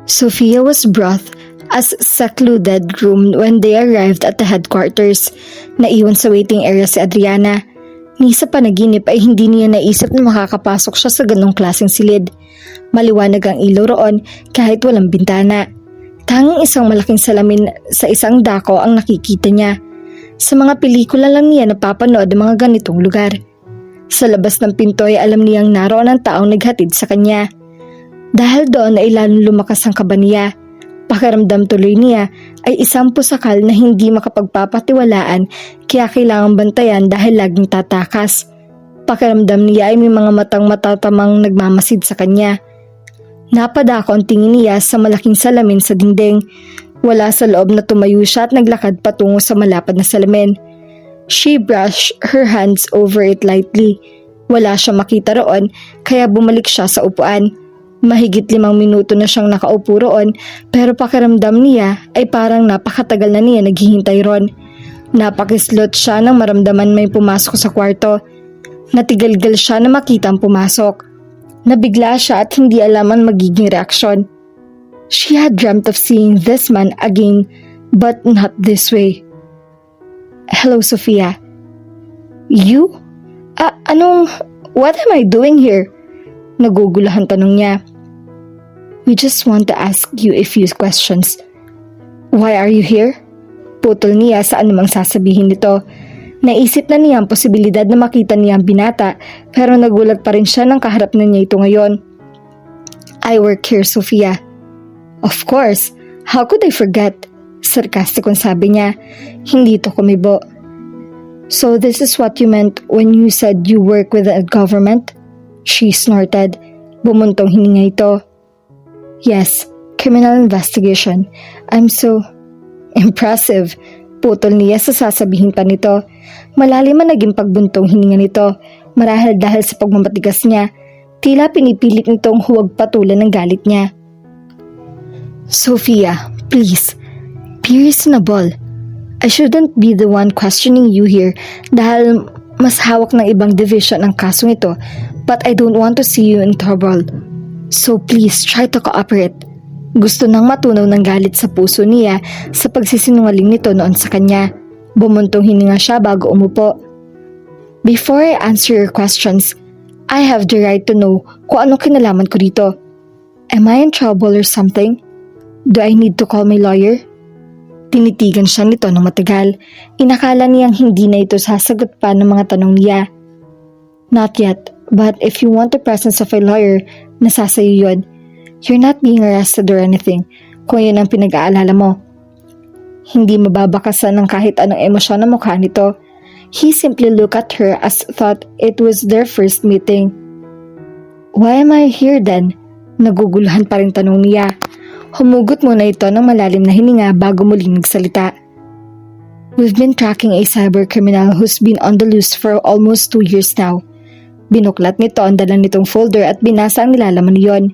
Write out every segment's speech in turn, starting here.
Sophia was brought as secluded room when they arrived at the headquarters. Naiwan sa waiting area si Adriana. Ni sa panaginip ay hindi niya naisip na makakapasok siya sa ganong klaseng silid. Maliwanag ang ilaw roon kahit walang bintana. Tanging isang malaking salamin sa isang dako ang nakikita niya. Sa mga pelikula lang niya napapanood ang mga ganitong lugar. Sa labas ng pinto ay alam niyang naroon ang taong naghatid sa kanya. Dahil doon ay lalong lumakas ang kaba niya. Pakiramdam tuloy niya ay isang pusakal na hindi makapagpapatiwalaan kaya kailangang bantayan dahil laging tatakas. Pakiramdam niya ay may mga matang matatamang nagmamasid sa kanya. Napadako ang tingin niya sa malaking salamin sa dingding. Wala sa loob na tumayo siya at naglakad patungo sa malapad na salamin. She brushed her hands over it lightly. Wala siya makita roon kaya bumalik siya sa upuan. Mahigit 5 minuto na siyang nakaupo roon pero pakiramdam niya ay parang napakatagal na niya naghihintay roon. Napakislot siya nang maramdaman may pumasok sa kwarto. Natigalgal siya na makita ang pumasok. Nabigla siya at hindi alam ang magiging reaksyon. She had dreamt of seeing this man again but not this way. Hello, Sophia. You? What am I doing here? Nagugulahan tanong niya. We just want to ask you a few questions. Why are you here? Putol niya sa anumang sasabihin nito. Naisip na niya ang posibilidad na makita niya ang binata pero nagulat pa rin siya nang kaharap na niya ito ngayon. I work here, Sophia. Of course, how could I forget? Sarkastikong sabi niya. Hindi ito kumibo. So this is what you meant when you said you work with the government? She snorted. Bumuntong hininga ito. Yes, criminal investigation. I'm so impressive. Putol niya sa sasabihin pa nito. Malalim ang naging pagbuntong hininga nito. Marahil dahil sa pagmamatigas niya, tila pinipilit nitong huwag patulan ng galit niya. Sophia, please, be reasonable. I shouldn't be the one questioning you here dahil mas hawak ng ibang division ang kasong ito, but I don't want to see you in trouble. So please try to cooperate. Gusto nang matunaw ng galit sa puso niya sa pagsisinungaling nito noon sa kanya. Bumuntong hininga siya bago umupo. Before I answer your questions, I have the right to know kung anong kinalaman ko dito. Am I in trouble or something? Do I need to call my lawyer? Tinitigan siya nito ng matagal. Inakala niyang hindi na ito sasagot pa ng mga tanong niya. Not yet, but if you want the presence of a lawyer, nasasayo yun. You're not being arrested or anything, kung yun ang pinag-aalala mo. Hindi mababakasan ng kahit anong emosyon ng mukha nito. He simply looked at her as thought it was their first meeting. Why am I here then? Naguguluhan pa rin tanong niya. Humugot muna ito ng malalim na hininga bago muling nagsalita. We've been tracking a cyber criminal who's been on the loose for almost 2 years now. Binuklat nito ang dala nitong folder at binasa ang nilalaman niyon.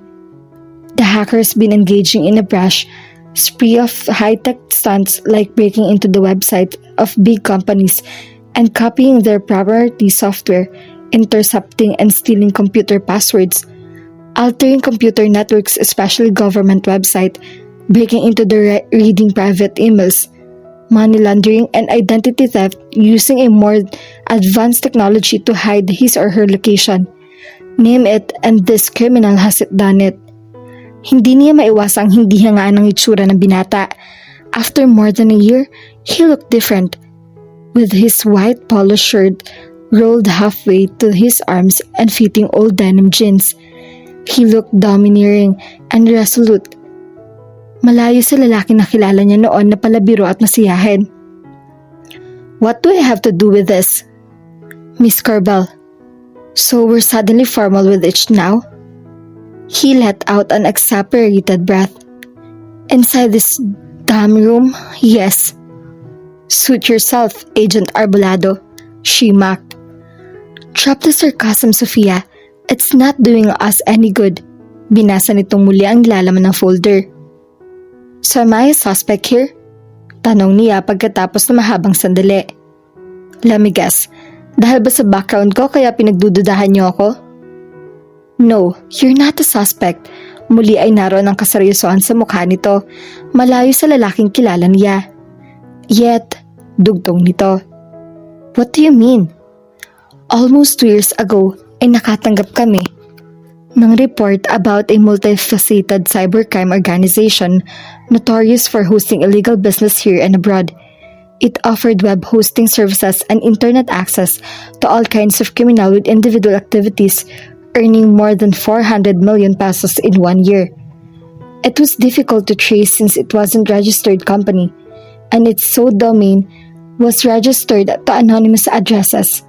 The hacker's been engaging in a brash spree of high-tech stunts like breaking into the website of big companies and copying their proprietary software, intercepting and stealing computer passwords, altering computer networks, especially government website, breaking into the reading private emails, money laundering and identity theft using a more advanced technology to hide his or her location. Name it and this criminal has done it. Hindi niya maiwasang hindi hangaan ang itsura ng binata. After more than a year, he looked different. With his white polo shirt rolled halfway to his arms and fitting old denim jeans, he looked domineering and resolute. Malayo sa lalaki na kilala niya noon na palabiro at masiyahin. What do I have to do with this? Miss Corbell, so we're suddenly formal with each now? He let out an exasperated breath. Inside this damn room, yes. Suit yourself, Agent Arbolado, she mocked. Drop the sarcasm, Sophia. It's not doing us any good. Binasa nitong muli ang nilalaman ng folder. So am I a suspect here? Tanong niya pagkatapos na mahabang sandali. Let me guess, dahil ba sa background ko kaya pinagdududahan niyo ako? No, you're not a suspect. Muli ay naroon ang kaseryosohan sa mukha nito, malayo sa lalaking kilala niya. Yet, dugtong nito. What do you mean? Almost 2 years ago ay nakatanggap kami ng report about a multifaceted cybercrime organization notorious for hosting illegal business here and abroad. It offered web hosting services and internet access to all kinds of criminal with individual activities, earning more than 400 million pesos in 1 year. It was difficult to trace since it wasn't a registered company, and its sole domain was registered to anonymous addresses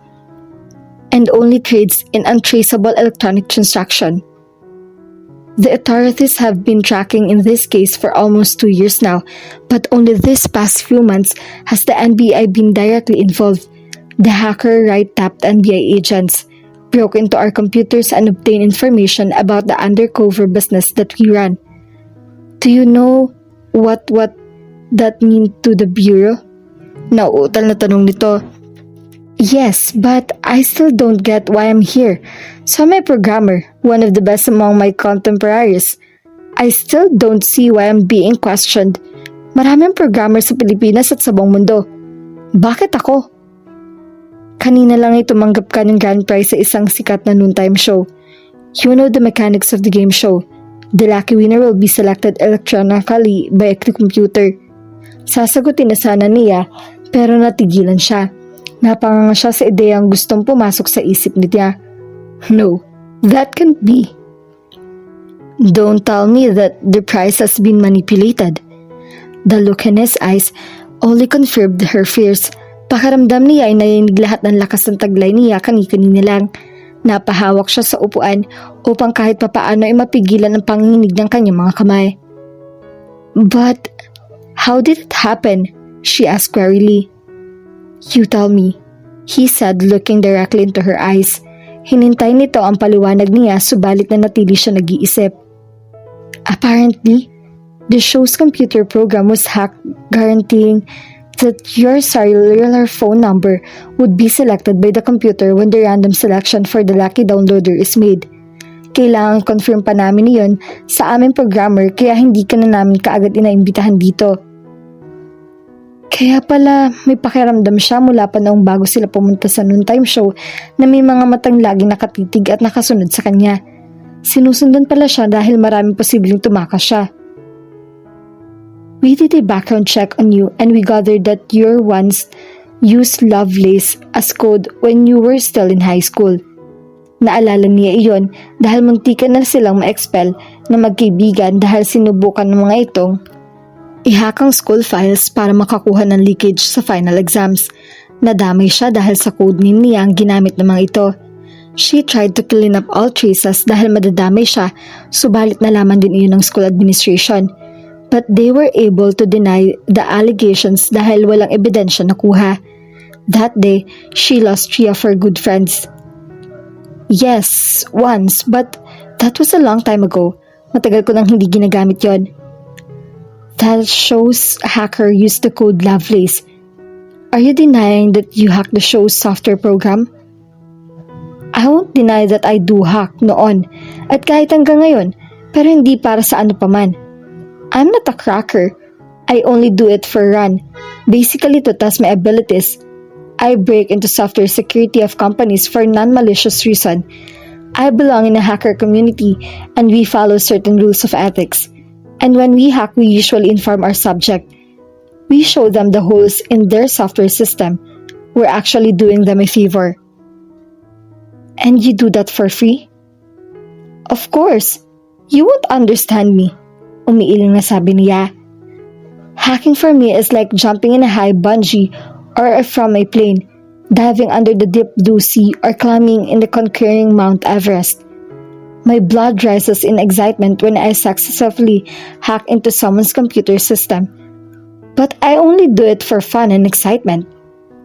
and only trades in untraceable electronic transaction. The authorities have been tracking in this case for almost 2 years now, but only this past few months has the NBI been directly involved. The hacker right-tapped NBI agents, broke into our computers and obtained information about the undercover business that we run. Do you know what that mean to the bureau? Nauutal na tanong nito. Yes, but I still don't get why I'm here. So I'm a programmer, one of the best among my contemporaries. I still don't see why I'm being questioned. Maraming programmer sa Pilipinas at sa buong mundo. Bakit ako? Kanina lang ay tumanggap ka ng grand prize sa isang sikat na noontime show. You know the mechanics of the game show. The lucky winner will be selected electronically by a computer. Sasagutin na sana niya, pero natigilan siya. Napanganga siya sa ideyang gustong pumasok sa isip niya. No, that can't be. Don't tell me that the prize has been manipulated. The look in his eyes only confirmed her fears. Pakiramdam niya ay narinig lahat ng lakas ng taglay niya kani-kanina lang. Napahawak siya sa upuan upang kahit papaano ay mapigilan ang panginginig ng kanyang mga kamay. But, how did it happen? She asked wearily. You tell me, he said looking directly into her eyes. Hinintay nito ang paliwanag niya subalit na natili siya nag-iisip. Apparently, the show's computer program was hacked, guaranteeing that your cellular phone number would be selected by the computer when the random selection for the lucky downloader is made. Kailangan confirm pa namin iyon sa aming programmer kaya hindi ka na namin kaagad inaimbitahan dito. Kaya pala may pakiramdam siya mula pa noong bago sila pumunta sa noontime show na may mga matang laging nakatitig at nakasunod sa kanya. Sinusundan pala siya dahil maraming posibleng tumakas siya. We did a background check on you and we gathered that you once used Lovelace as code when you were still in high school. Naalala niya iyon dahil muntikan na silang ma-expel na magkaibigan dahil sinubukan ng mga itong i-hack ang school files para makakuha ng leakage sa final exams. Nadamay siya dahil sa codename niya ang ginamit ng mga ito. She tried to clean up all traces dahil madadamay siya, subalit nalaman din iyon ng school administration. But they were able to deny the allegations dahil walang ebidensya nakuha. That day, she lost 3 of her good friends. Yes, once, but that was a long time ago. Matagal ko nang hindi ginagamit yon. That show's hacker used the code Lovelace. Are you denying that you hacked the show's software program? I won't deny that I do hack noon at kahit hanggang ngayon, pero hindi para sa ano paman. I'm not a cracker. I only do it for run. Basically to test my abilities. I break into software security of companies for non-malicious reason. I belong in a hacker community and we follow certain rules of ethics. And when we hack, we usually inform our subject. We show them the holes in their software system. We're actually doing them a favor. And you do that for free? Of course. You won't understand me. Umiiling na sabi niya. Hacking for me is like jumping in a high bungee or from a plane, diving under the deep blue sea or climbing in the conquering Mount Everest. My blood rises in excitement when I successfully hack into someone's computer system. But I only do it for fun and excitement.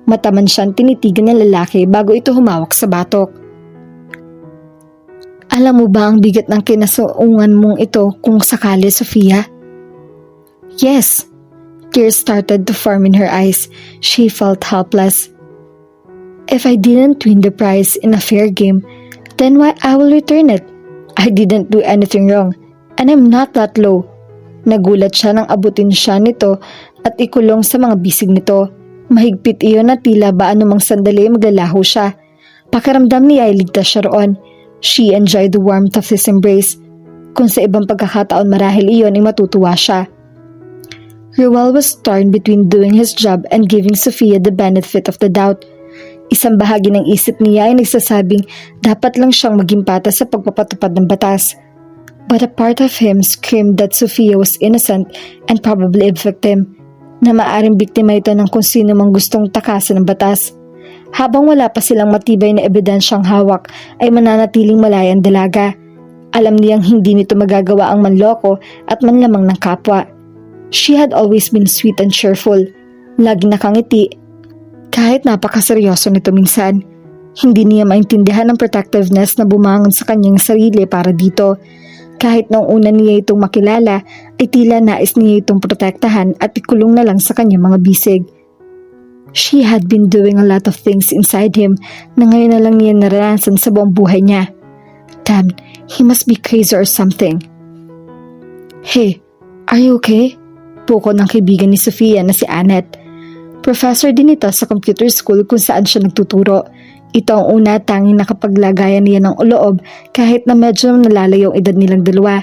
Mataman siyang tinitigan ng lalaki bago ito humawak sa batok. Alam mo ba ang bigat ng kinasuungan mong ito kung sakali, Sofia? Yes. Tears started to form in her eyes. She felt helpless. If I didn't win the prize in a fair game, then why I will return it? I didn't do anything wrong. And I'm not that low. Nagulat siya nang abutin siya nito at ikulong sa mga bisig nito. Mahigpit iyon na tila ba anumang sandali maglalaho siya. Pakiramdam niya ay ligtas siya roon. She enjoyed the warmth of his embrace. Kung sa ibang pagkakataon marahil iyon ay matutuwa siya. Ruel was torn between doing his job and giving Sophia the benefit of the doubt. Isang bahagi ng isip niya ay nagsasabing dapat lang siyang maging patas sa pagpapatupad ng batas. But a part of him screamed that Sophia was innocent and probably a victim, na maaring biktima ito ng kung sino mang gustong takasan ng batas. Habang wala pa silang matibay na ebidensyang hawak, ay mananatiling malaya ang dalaga. Alam niyang hindi nito magagawa ang manloko at manlamang ng kapwa. She had always been sweet and cheerful, laging nakangiti. Kahit napakaseryoso nito minsan, hindi niya maintindihan ang protectiveness na bumangon sa kanyang sarili para dito. Kahit noong una niya itong makilala, ay tila nais niya itong protektahan at ikulong na lang sa kanyang mga bisig. She had been doing a lot of things inside him na ngayon na lang niya naranasan sa buong buhay niya. Damn, he must be crazy or something. Hey, are you okay? Puko ng kaibigan ni Sophia na si Annette. Professor din ito sa computer school kung saan siya nagtuturo. Ito ang una tanging nakapaglagayan niya ng loob kahit na medyo nalalayo ang edad nilang dalawa.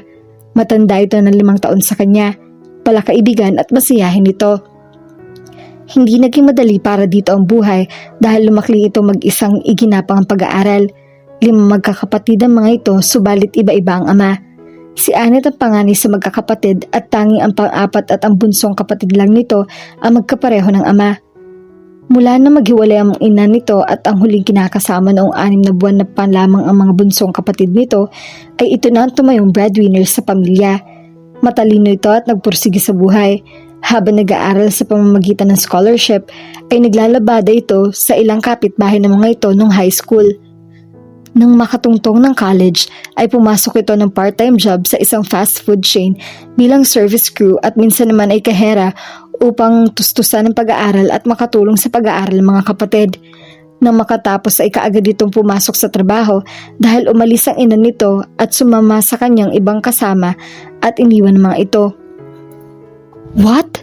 Matanda ito ng 5 taon sa kanya. Palakaibigan at masiyahin ito. Hindi naging madali para dito ang buhay dahil lumakli ito mag-isang iginapang ang pag-aaral. 5 magkakapatid ang mga ito subalit iba-iba ang ama. Si Annette ang panganay sa magkakapatid at tanging ang pang-apat at ang bunsong kapatid lang nito ang magkapareho ng ama. Mula na maghiwalay ang ina nito at ang huling kinakasama noong 6 na buwan na pa lamang ang mga bunsong kapatid nito, ay ito na ang tumayong breadwinner sa pamilya. Matalino ito at nagpursige sa buhay. Habang nag-aaral sa pamamagitan ng scholarship, ay naglalabada ito sa ilang kapitbahay ng mga ito noong high school. Nang makatungtong ng college, ay pumasok ito ng part-time job sa isang fast food chain bilang service crew at minsan naman ay kahera upang tustusan ng pag-aaral at makatulong sa pag-aaral ng mga kapatid. Nang makatapos ay kaagad itong pumasok sa trabaho dahil umalis ang ina nito at sumama sa kanyang ibang kasama at iniwan ang mga ito. What?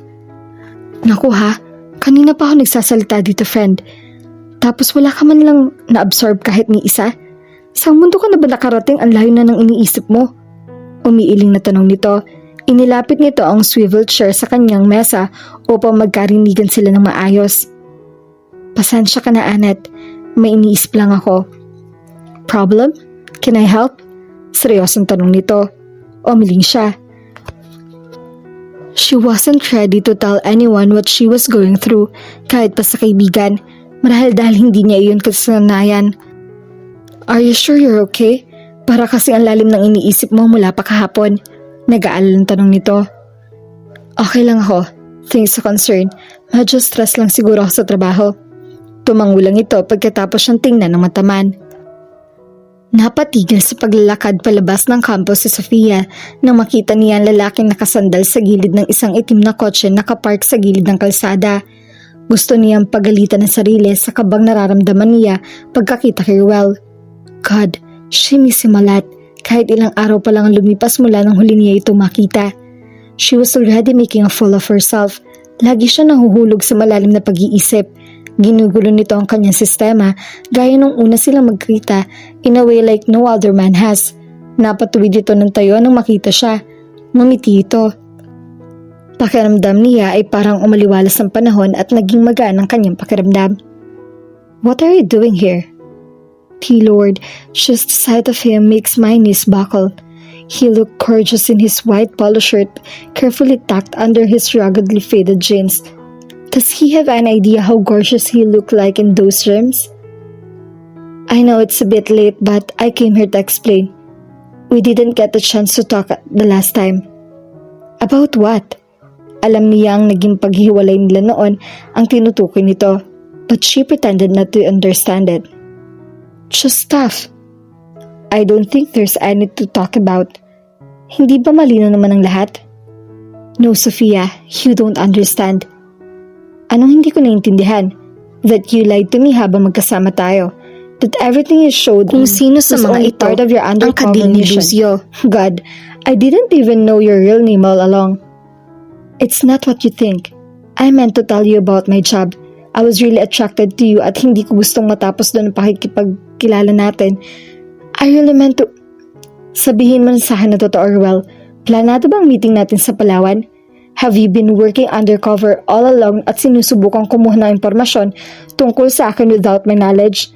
Naku ha, kanina pa ako nagsasalita dito friend. Tapos wala ka man lang na-absorb kahit ni isa? Saan mundo ka na ba nakarating ang layo na ng iniisip mo? Umiiling na tanong nito. Inilapit nito ang swivel chair sa kanyang mesa upang magkarinigan sila ng maayos. Pasensya ka na Annette, may iniisip lang ako. Problem? Can I help? Seryosong tanong nito. Umiling siya. She wasn't ready to tell anyone what she was going through, kahit pa sa kaibigan, marahil dahil hindi niya iyon kasanayan. Are you sure you're okay? Para kasi ang lalim ng iniisip mo mula pa kahapon. Nag-aalala ng tanong nito. Okay lang ako. Thanks sa concern. Medyo stress lang siguro ako sa trabaho. Tumangulang ito pagkatapos siyang tingnan ng mataman. Napatigil sa paglalakad palabas ng campus si Sophia nang makita niya ang lalaking nakasandal sa gilid ng isang itim na kotse nakapark sa gilid ng kalsada. Gusto niyang pagalitan ng sarili sa kabang nararamdaman niya pagkakita kay Ruel. God, she miss him a lot. Kahit ilang araw pa lang ang lumipas mula nang huli niya ito makita. She was already making a fool of herself. Lagi siya nahuhulog sa malalim na pag-iisip. Ginugulo nito ang kanyang sistema gaya nung una silang magkita in a way like no other man has. Napatuwid ito ng tayo nang makita siya. Ngumiti ito. Pakiramdam niya ay parang umaliwalas ang panahon at naging magaan ang kanyang pakiramdam. What are you doing here? He Lord, just the sight of him makes my knees buckle. He looked gorgeous in his white polo shirt, carefully tucked under his ruggedly faded jeans. Does he have an idea how gorgeous he looked like in those terms? I know it's a bit late, but I came here to explain. We didn't get the chance to talk the last time. About what? Alam niya ang naging paghiwalay nila noon ang tinutukoy nito, but she pretended not to understand it. Just stuff. I don't think there's any to talk about. Hindi ba malino naman ang lahat? No, Sophia, you don't understand. Anong hindi ko naintindihan? That you lied to me habang magkasama tayo. That everything you showed Kung sino sa was mga only ito part of your ang undercover kadil ni mission. Lucio. God, I didn't even know your real name all along. It's not what you think. I meant to tell you about my job. I was really attracted to you at hindi ko gustong matapos doon ang pakikipagkilala natin. I really meant to... Sabihin mo na sa akin na totoo, Ruel. Planado bang meeting natin sa Palawan? Have you been working undercover all along at sinusubukang kumuha ng impormasyon tungkol sa akin without my knowledge?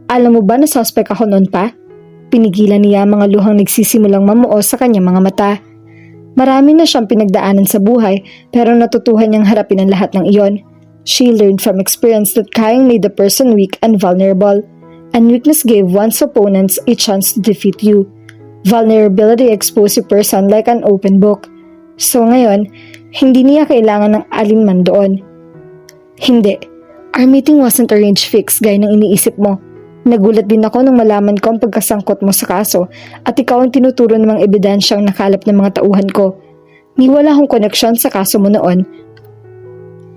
Alam mo ba na suspect ako noon pa? Pinigilan niya ang mga luhang nagsisimulang mamuo sa kanyang mga mata. Marami na siyang pinagdaanan sa buhay pero natutuhan niyang harapin ang lahat ng iyon. She learned from experience that crying made the person weak and vulnerable, and weakness gave one's opponents a chance to defeat you. Vulnerability exposed a person like an open book. So ngayon, hindi niya kailangan ng alinman doon. Hindi. Our meeting wasn't arranged fix gaya ng iniisip mo. Nagulat din ako nung malaman ko ang pagkasangkot mo sa kaso at ikaw ang tinuturo ng mga ebidensyang nakalap ng mga tauhan ko. Ni wala akong koneksyon sa kaso mo noon.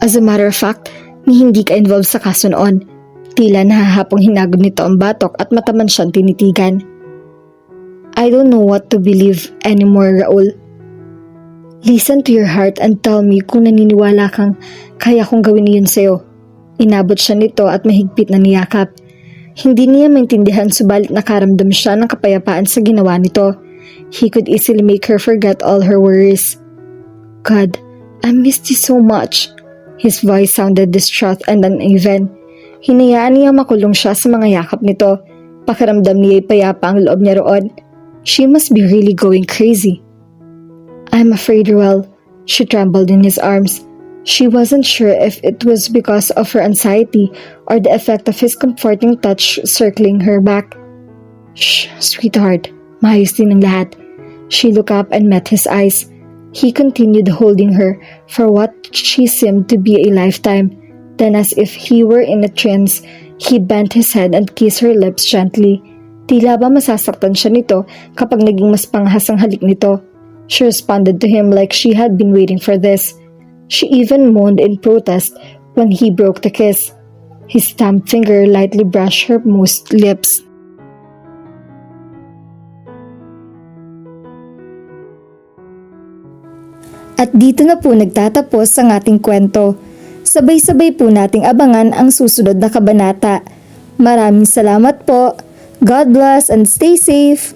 As a matter of fact, ni hindi ka involved sa kaso noon. Tila nahahapong hinagod nito ang batok at mataman siyang tinitigan. I don't know what to believe anymore, Raul. Listen to your heart and tell me kung naniniwala kang kaya kong gawin iyon sa'yo. Inabot siya nito at mahigpit na niyakap. Hindi niya maintindihan subalit nakaramdam siya ng kapayapaan sa ginawa nito. He could easily make her forget all her worries. God, I missed you so much. His voice sounded distraught and uneven. Hinayaan niya makulong siya sa mga yakap nito. Pakiramdam niya'y payapa ang loob niya roon. She must be really going crazy. I'm afraid, Ruel. She trembled in his arms. She wasn't sure if it was because of her anxiety or the effect of his comforting touch circling her back. Shh, sweetheart. Maayos din ang lahat. She looked up and met his eyes. He continued holding her for what she seemed to be a lifetime. Then as if he were in a trance, he bent his head and kissed her lips gently. Tila ba masasaktan siya nito kapag naging mas panghas ang halik nito. She responded to him like she had been waiting for this. She even moaned in protest when he broke the kiss. His damp finger lightly brushed her moist lips. At dito na po nagtatapos ang ating kwento. Sabay-sabay po nating abangan ang susunod na kabanata. Maraming salamat po. God bless and stay safe.